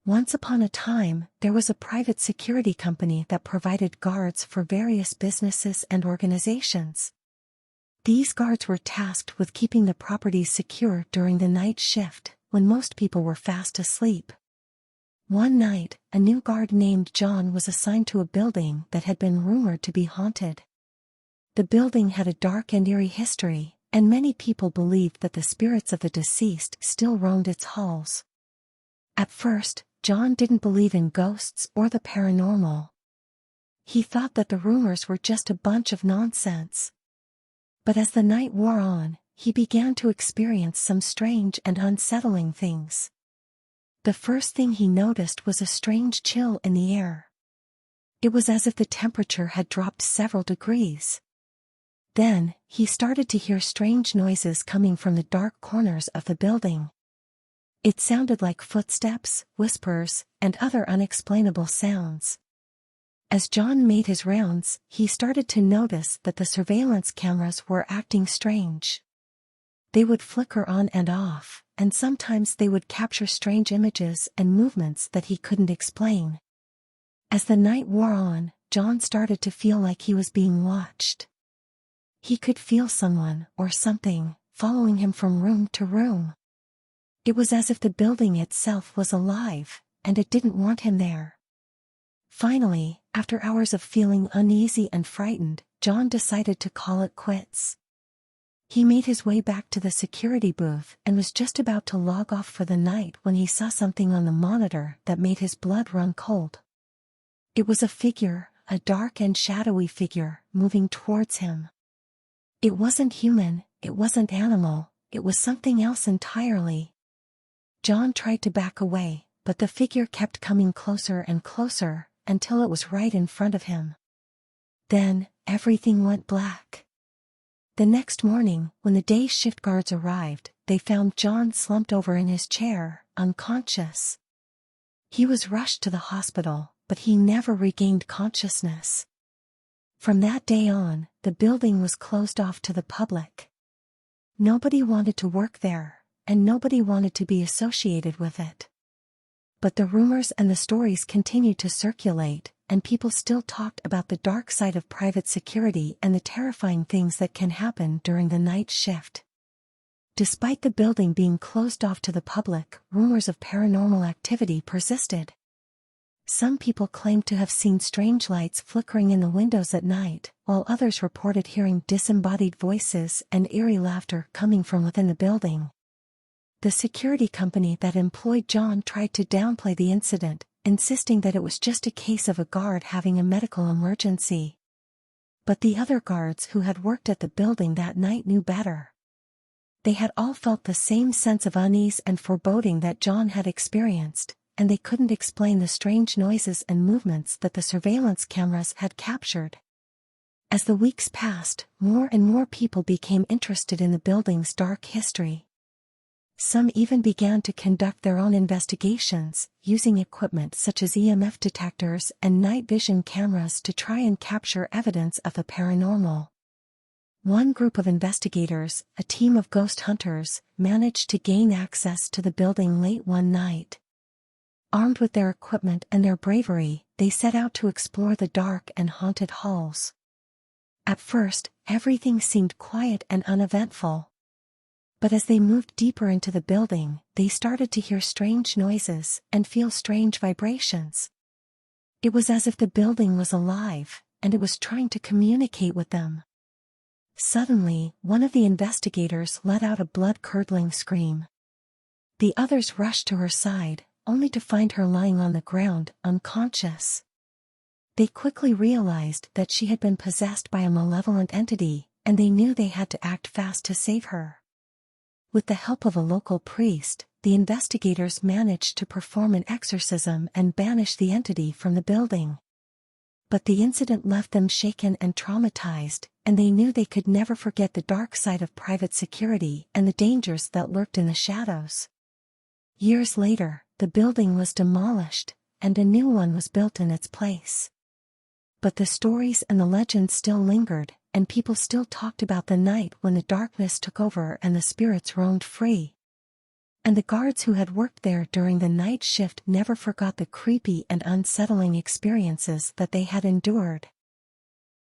Once upon a time, there was a private security company that provided guards for various businesses and organizations. These guards were tasked with keeping the properties secure during the night shift, when most people were fast asleep. One night, a new guard named John was assigned to a building that had been rumored to be haunted. The building had a dark and eerie history, and many people believed that the spirits of the deceased still roamed its halls. At first, John didn't believe in ghosts or the paranormal. He thought that the rumors were just a bunch of nonsense. But as the night wore on, he began to experience some strange and unsettling things. The first thing he noticed was a strange chill in the air. It was as if the temperature had dropped several degrees. Then, he started to hear strange noises coming from the dark corners of the building. It sounded like footsteps, whispers, and other unexplainable sounds. As John made his rounds, he started to notice that the surveillance cameras were acting strange. They would flicker on and off, and sometimes they would capture strange images and movements that he couldn't explain. As the night wore on, John started to feel like he was being watched. He could feel someone, or something, following him from room to room. It was as if the building itself was alive, and it didn't want him there. Finally, after hours of feeling uneasy and frightened, John decided to call it quits. He made his way back to the security booth and was just about to log off for the night when he saw something on the monitor that made his blood run cold. It was a figure, a dark and shadowy figure, moving towards him. It wasn't human, it wasn't animal, it was something else entirely. John tried to back away, but the figure kept coming closer and closer, until it was right in front of him. Then, everything went black. The next morning, when the day shift guards arrived, they found John slumped over in his chair, unconscious. He was rushed to the hospital, but he never regained consciousness. From that day on, the building was closed off to the public. Nobody wanted to work there, and nobody wanted to be associated with it. But the rumors and the stories continued to circulate, and people still talked about the dark side of private security and the terrifying things that can happen during the night shift. Despite the building being closed off to the public, rumors of paranormal activity persisted. Some people claimed to have seen strange lights flickering in the windows at night, while others reported hearing disembodied voices and eerie laughter coming from within the building. The security company that employed John tried to downplay the incident, insisting that it was just a case of a guard having a medical emergency. But the other guards who had worked at the building that night knew better. They had all felt the same sense of unease and foreboding that John had experienced, and they couldn't explain the strange noises and movements that the surveillance cameras had captured. As the weeks passed, more and more people became interested in the building's dark history. Some even began to conduct their own investigations, using equipment such as EMF detectors and night vision cameras to try and capture evidence of the paranormal. One group of investigators, a team of ghost hunters, managed to gain access to the building late one night. Armed with their equipment and their bravery, they set out to explore the dark and haunted halls. At first, everything seemed quiet and uneventful. But as they moved deeper into the building, they started to hear strange noises and feel strange vibrations. It was as if the building was alive, and it was trying to communicate with them. Suddenly, one of the investigators let out a blood-curdling scream. The others rushed to her side, only to find her lying on the ground, unconscious. They quickly realized that she had been possessed by a malevolent entity, and they knew they had to act fast to save her. With the help of a local priest, the investigators managed to perform an exorcism and banish the entity from the building. But the incident left them shaken and traumatized, and they knew they could never forget the dark side of private security and the dangers that lurked in the shadows. Years later, the building was demolished, and a new one was built in its place. But the stories and the legends still lingered, and people still talked about the night when the darkness took over and the spirits roamed free. and the guards who had worked there during the night shift never forgot the creepy and unsettling experiences that they had endured.